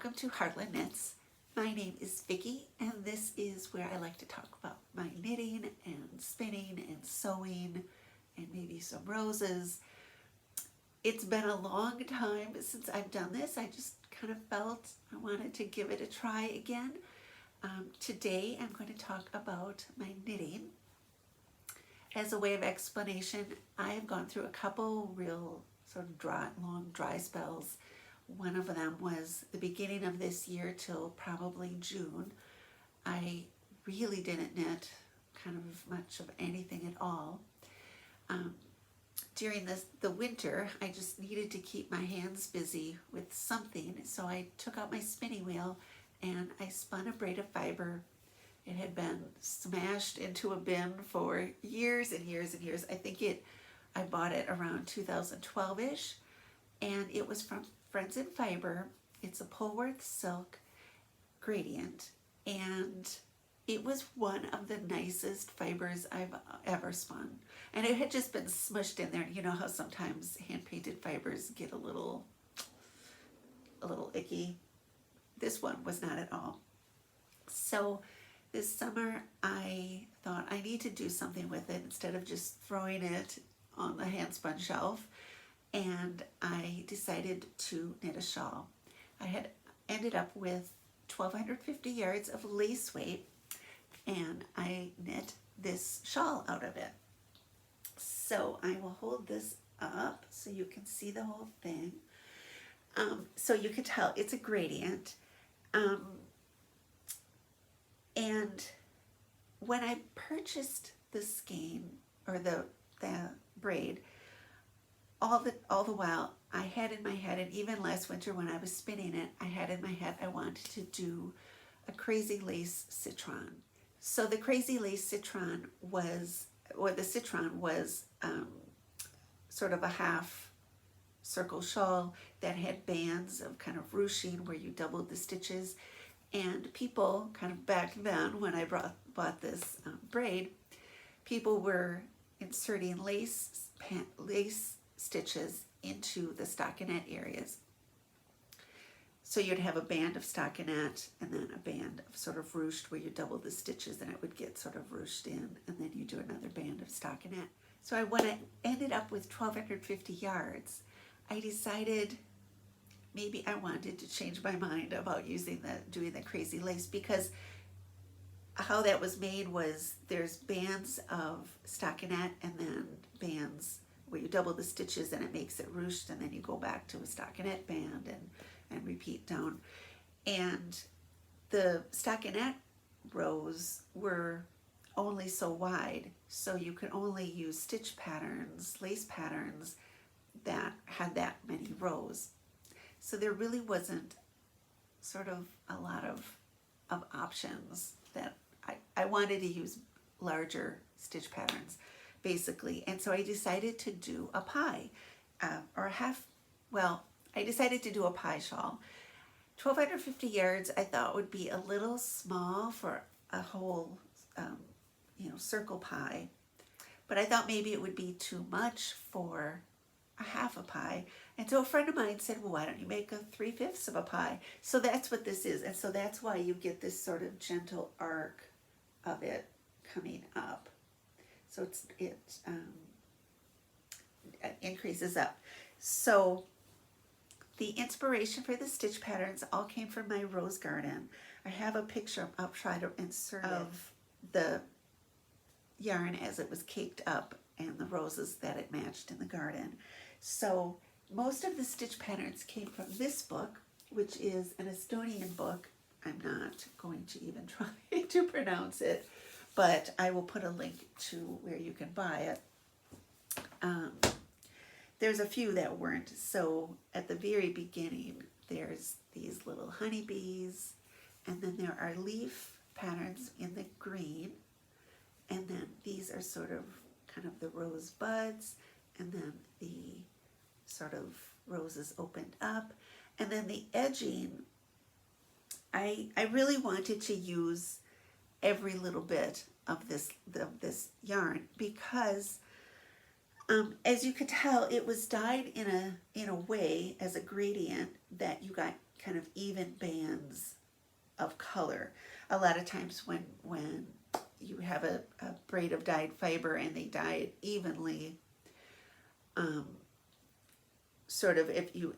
welcome to Heartland Knits. My name is Vicki, and this is where I like to talk about my knitting and spinning and sewing and maybe some roses. It's been a long time since I've done this. I just kind of felt I wanted to give it a try again. Today I'm going to talk about my knitting. As a way of explanation, I have gone through a couple real sort of long dry spells. One of them was the beginning of this year till probably June. I really didn't knit kind of much of anything at all. During the winter, I just needed to keep my hands busy with something, so I took out my spinning wheel and I spun a braid of fiber. It had been smashed into a bin for years and years and years. I bought it around 2012-ish, and it was from Friends in Fiber. It's a Polworth silk gradient, and it was one of the nicest fibers I've ever spun. And it had just been smushed in there. You know how sometimes hand-painted fibers get a little icky? This one was not at all. So this summer I thought I need to do something with it instead of just throwing it on the handspun shelf. And I decided to knit a shawl. I had ended up with 1,250 yards of lace weight, and I knit this shawl out of it. So I will hold this up so you can see the whole thing. So you can tell it's a gradient. And when I purchased the skein or the braid, all the while I had in my head, and even last winter when I was spinning it, I had in my head I wanted to do a crazy lace citron. So the crazy lace citron was, sort of a half circle shawl that had bands of kind of ruching where you doubled the stitches. And people kind of back then, when I bought this braid, people were inserting lace stitches into the stockinette areas. So you'd have a band of stockinette and then a band of sort of ruched where you double the stitches and it would get sort of ruched in, and then you do another band of stockinette. So when I ended up with 1,250 yards, I decided maybe I wanted to change my mind about doing the crazy lace, because how that was made was there's bands of stockinette and then bands where you double the stitches and it makes it ruched, and then you go back to a stockinette band and repeat down. And the stockinette rows were only so wide, so you could only use stitch patterns, lace patterns that had that many rows. So there really wasn't sort of a lot of options. That I wanted to use larger stitch patterns, basically. And so I decided to do a pie, I decided to do a pie shawl. 1,250 yards I thought would be a little small for a whole, circle pie. But I thought maybe it would be too much for a half a pie. And so a friend of mine said, well, why don't you make a 3/5 of a pie? So that's what this is. And so that's why you get this sort of gentle arc of it coming up. So it increases up. So the inspiration for the stitch patterns all came from my rose garden. I have a picture, I'll try to insert of the yarn as it was caked up and the roses that it matched in the garden. So most of the stitch patterns came from this book, which is an Estonian book. I'm not going to even try to pronounce it, but I will put a link to where you can buy it. There's a few that weren't. So at the very beginning, there's these little honeybees, and then there are leaf patterns in the green, and then these are sort of kind of the rose buds, and then the sort of roses opened up, and then the edging, I really wanted to use every little bit of this yarn, because as you could tell, it was dyed in a way as a gradient that you got kind of even bands of color. A lot of times when you have a braid of dyed fiber and they dye it evenly, sort of if you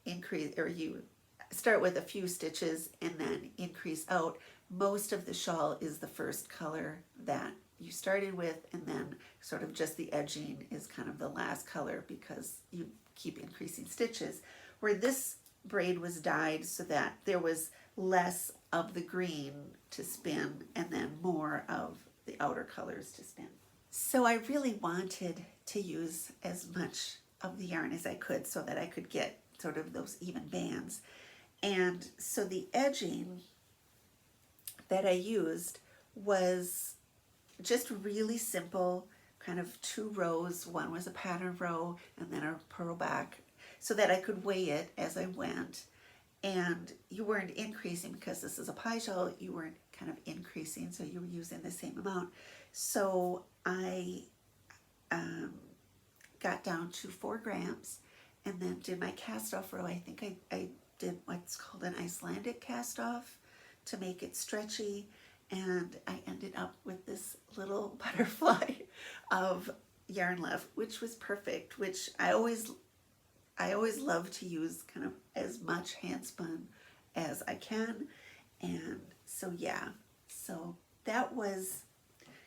increase or you start with a few stitches and then increase out, most of the shawl is the first color that you started with, and then sort of just the edging is kind of the last color because you keep increasing stitches. Where this braid was dyed so that there was less of the green to spin and then more of the outer colors to spin. So I really wanted to use as much of the yarn as I could so that I could get sort of those even bands. And so the edging that I used was just really simple, kind of 2 rows. One was a pattern row and then a purl back, so that I could weigh it as I went. And you weren't increasing because this is a pie shawl, you weren't kind of increasing, so you were using the same amount. So I got down to 4 grams and then did my cast off row. I think I did what's called an Icelandic cast off to make it stretchy, and I ended up with this little butterfly of yarn left, which was perfect, which I always love to use kind of as much hand spun as I can. And so yeah, so that was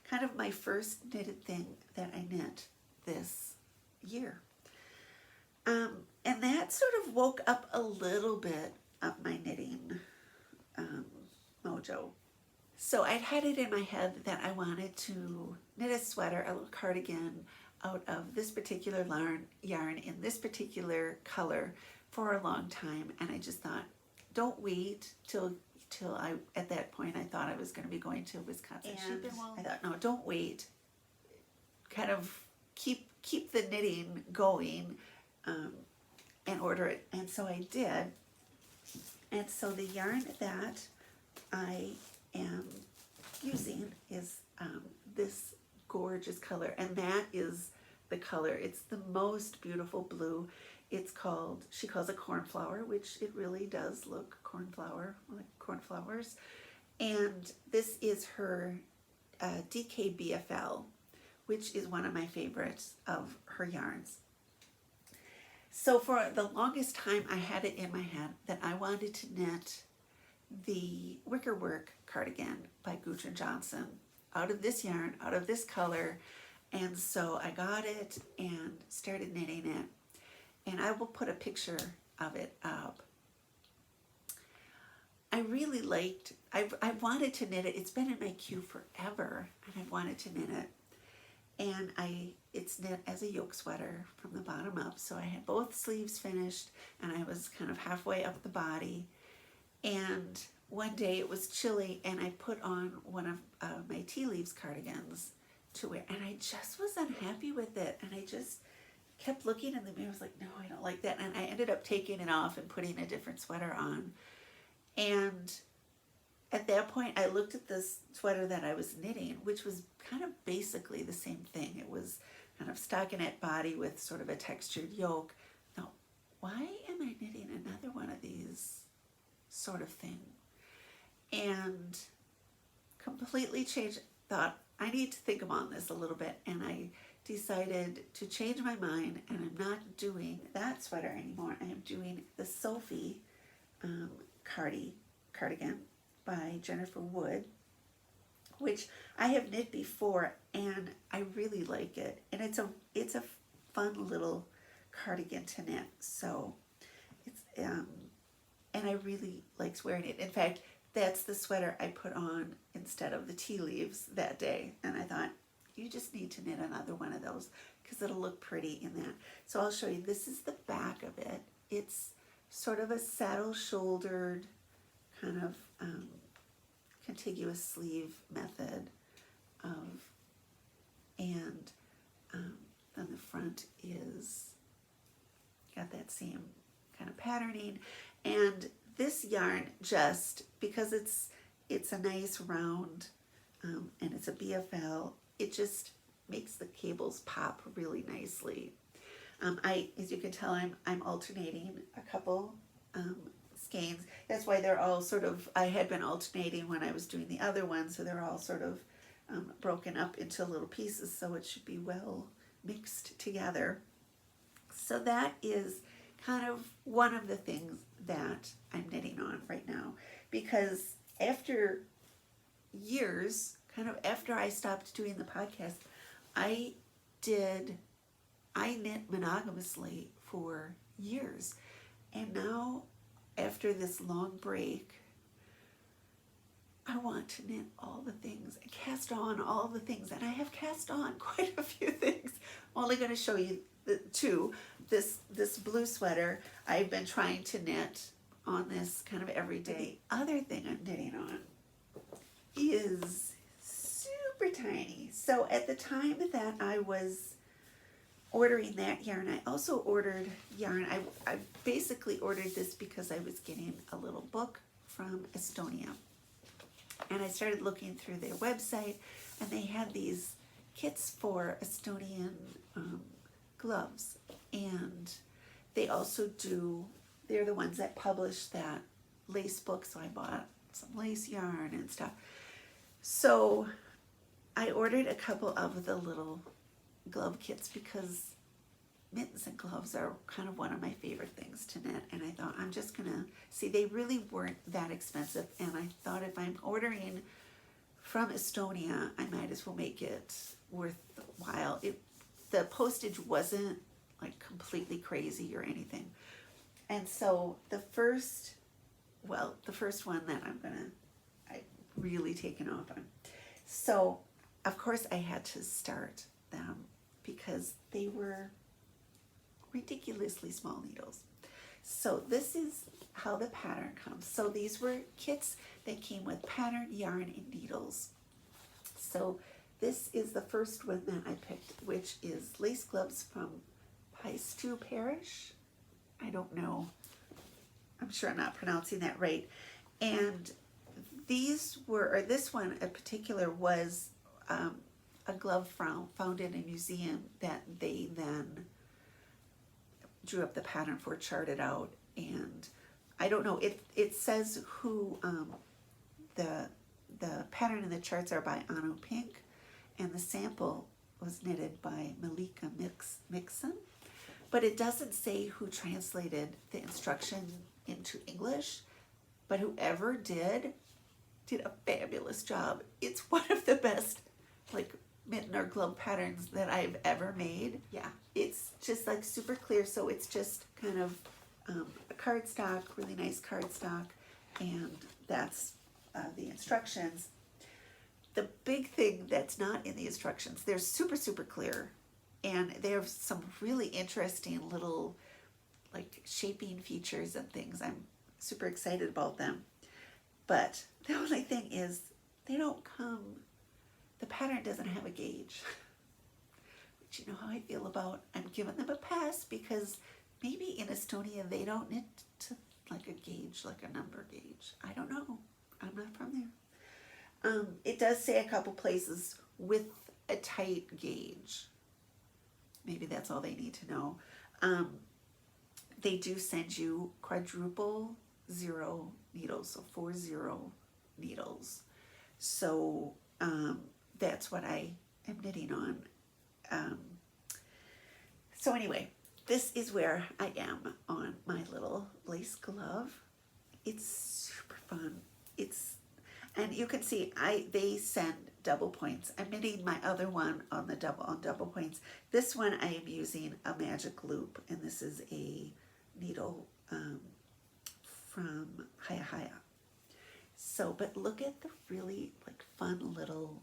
kind of my first knitted thing that I knit this year. And that sort of woke up a little bit of my knitting mojo. So I'd had it in my head that I wanted to knit a sweater, a little cardigan, out of this particular yarn in this particular color for a long time. And I just thought, don't wait till I, at that point, I thought I was going to be going to Wisconsin Sheep and Wool. I thought, no, don't wait. Kind of keep the knitting going and order it. And so I did. And so the yarn that I am using is this gorgeous color, and that is the color. It's the most beautiful blue. It's called, she calls it cornflower, which it really does look cornflower, like cornflowers. And this is her DKBFL, which is one of my favorites of her yarns. So for the longest time, I had it in my head that I wanted to knit the Wickerwork cardigan by Gudrun Johnson out of this yarn, out of this color. And so I got it and started knitting it. And I will put a picture of it up. I really liked, I wanted to knit it. It's been in my queue forever, and I've wanted to knit it. And it's knit as a yoke sweater from the bottom up. So I had both sleeves finished, and I was kind of halfway up the body. And one day it was chilly, and I put on one of my tea leaves cardigans to wear, and I just was unhappy with it. And I just kept looking in the mirror. I was like, no, I don't like that. And I ended up taking it off and putting a different sweater on. And at that point, I looked at this sweater that I was knitting, which was kind of basically the same thing. It was kind of stockinette body with sort of a textured yoke. Now, why am I knitting another one of these sort of thing? And completely changed, thought, I need to think on this a little bit. And I decided to change my mind, and I'm not doing that sweater anymore. I am doing the Sophie Cardi Cardigan by Jennifer Wood, which I have knit before, and I really like it. And it's a fun little cardigan to knit. So it's and I really liked wearing it. In fact, that's the sweater I put on instead of the tea leaves that day. And I thought, you just need to knit another one of those because it'll look pretty in that. So I'll show you. This is the back of it. It's sort of a saddle shouldered kind of contiguous sleeve method of, and then the front is got that same kind of patterning. And this yarn, just because it's a nice round and it's a BFL, it just makes the cables pop really nicely. As you can tell, I'm alternating a couple skeins. That's why they're all sort of, I had been alternating when I was doing the other one, so they're all sort of broken up into little pieces, so it should be well mixed together. So that is kind of one of the things that I'm knitting on right now, because after years, kind of after I stopped doing the podcast, I knit monogamously for years. And now, after this long break, I want to knit all the things, cast on all the things, and I have cast on quite a few things. I'm only going to show you the two. This blue sweater, I've been trying to knit on this kind of every day. The other thing I'm knitting on is super tiny. So at the time that I was ordering that yarn, I also ordered yarn. I basically ordered this because I was getting a little book from Estonia. And I started looking through their website, and they had these kits for Estonian gloves. And they also they're the ones that publish that lace book, so I bought some lace yarn and stuff. So I ordered a couple of the little glove kits because mittens and gloves are kind of one of my favorite things to knit, and I thought I'm just gonna see, they really weren't that expensive, and I thought if I'm ordering from Estonia, I might as well make it worthwhile. The postage wasn't like completely crazy or anything, and so the first one that I really taken off on. So of course I had to start them because they were ridiculously small needles. So this is how the pattern comes. So these were kits that came with pattern, yarn, and needles. So this is the first one that I picked, which is lace gloves from Pi Shawl Parish. I don't know. I'm sure I'm not pronouncing that right. And this one in particular was a glove found in a museum that they then drew up the pattern for, charted out, and I don't know, it says who the pattern and the charts are by Anu Pink, and the sample was knitted by Malika Mixon, but it doesn't say who translated the instruction into English, but whoever did a fabulous job. It's one of the best like mitten or glove patterns that I've ever made. Yeah, it's just like super clear, so it's just kind of a cardstock, really nice cardstock, and that's the instructions. The big thing that's not in the instructions, they're super clear, and they have some really interesting little like shaping features and things. I'm super excited about them, but the only thing is the pattern doesn't have a gauge. But you know how I feel about, I'm giving them a pass because maybe in Estonia they don't knit to like a gauge, like a number gauge. I don't know. I'm not from there. It does say a couple places with a tight gauge. Maybe that's all they need to know. They do send you quadruple 0 needles, so 40 needles. So that's what I am knitting on. So anyway, this is where I am on my little lace glove. It's super fun. And you can see they send double points. I'm knitting my other one on double points. This one I am using a magic loop, and this is a needle from Haya. So, but look at the really like fun little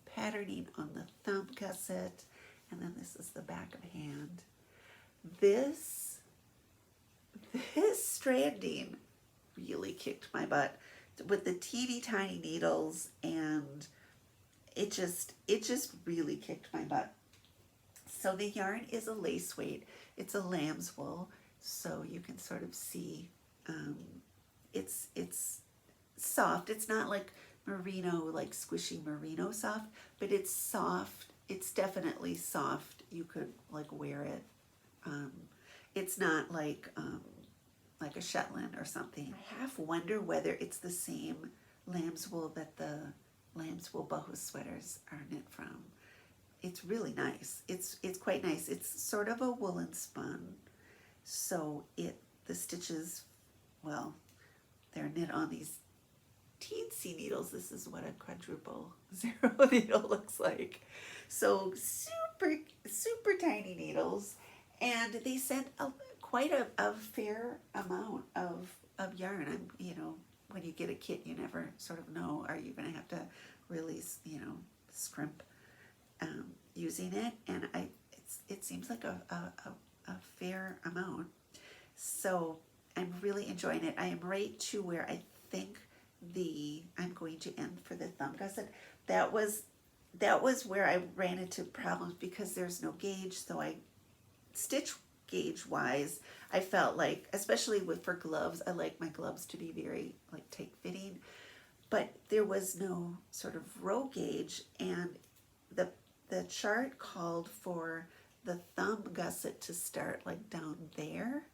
patterning on the thumb gusset, and then this is the back of hand. This stranding really kicked my butt with the teeny tiny needles, and it just really kicked my butt. So the yarn is a lace weight. It's a lamb's wool, so you can sort of see it's soft. It's not like merino, like squishy merino soft, but it's soft. It's definitely soft. You could like wear it. It's not like like a Shetland or something. I half wonder whether it's the same lamb's wool that the lamb's wool boho sweaters are knit from. It's really nice. It's quite nice. It's sort of a woolen spun, so the stitches, well, they're knit on these teensy needles. This is what a quadruple zero needle looks like. So super tiny needles, and they sent quite a fair amount of yarn. When you get a kit, you never sort of know, are you going to have to really scrimp using it, and it seems like a fair amount. So I'm really enjoying it. I am right to where I think I'm going to end for the thumb gusset. That was where I ran into problems because there's no gauge. So stitch gauge wise, I felt like, especially for gloves, I like my gloves to be very like tight fitting, but there was no sort of row gauge, and the chart called for the thumb gusset to start like down there,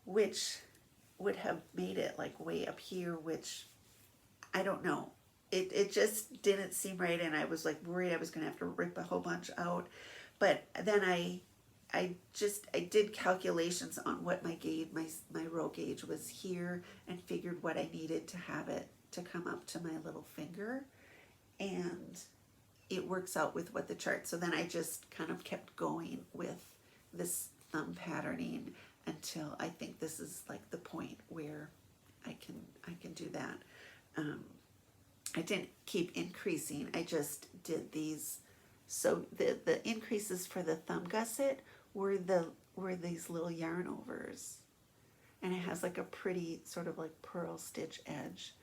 which would have made it like way up here, which I don't know. It just didn't seem right, and I was like worried I was going to have to rip a whole bunch out. But then I did calculations on what my gauge, my row gauge was here, and figured what I needed to have it to come up to my little finger, and it works out with what the chart. So then I just kind of kept going with this thumb patterning until I think this is like the point where I can do that. I didn't keep increasing. I just did these. So the increases for the thumb gusset were these little yarn overs, and it has like a pretty sort of like pearl stitch edge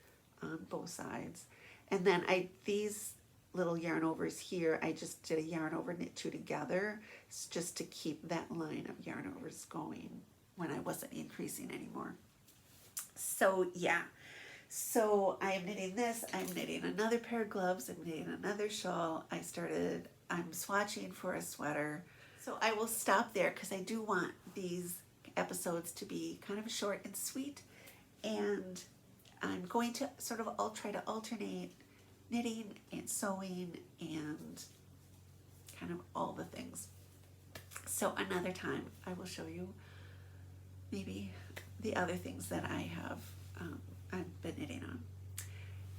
on both sides. And then these little yarn overs here, I just did a yarn over, knit two together, just to keep that line of yarn overs going when I wasn't increasing anymore. So yeah, so I am knitting this, I'm knitting another pair of gloves, I'm knitting another shawl. I'm swatching for a sweater. So I will stop there because I do want these episodes to be kind of short and sweet, and I'm going to I'll try to alternate knitting and sewing and kind of all the things. So another time I will show you maybe the other things that I've been knitting on.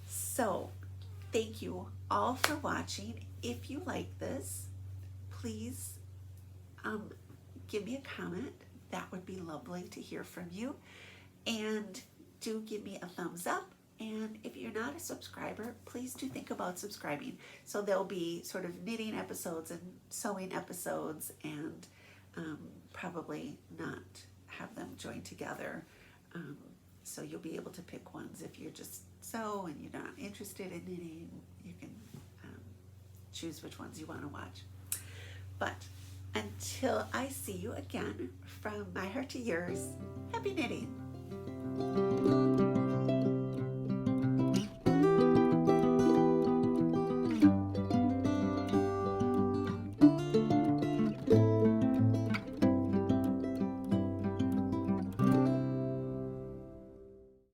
So thank you all for watching. If you like this, please give me a comment. That would be lovely to hear from you. And do give me a thumbs up. And if you're not a subscriber, please do think about subscribing. So there'll be sort of knitting episodes and sewing episodes, and probably not have them joined together. So you'll be able to pick ones. If you're just sew and you're not interested in knitting, you can choose which ones you want to watch. But until I see you again, from my heart to yours, happy knitting.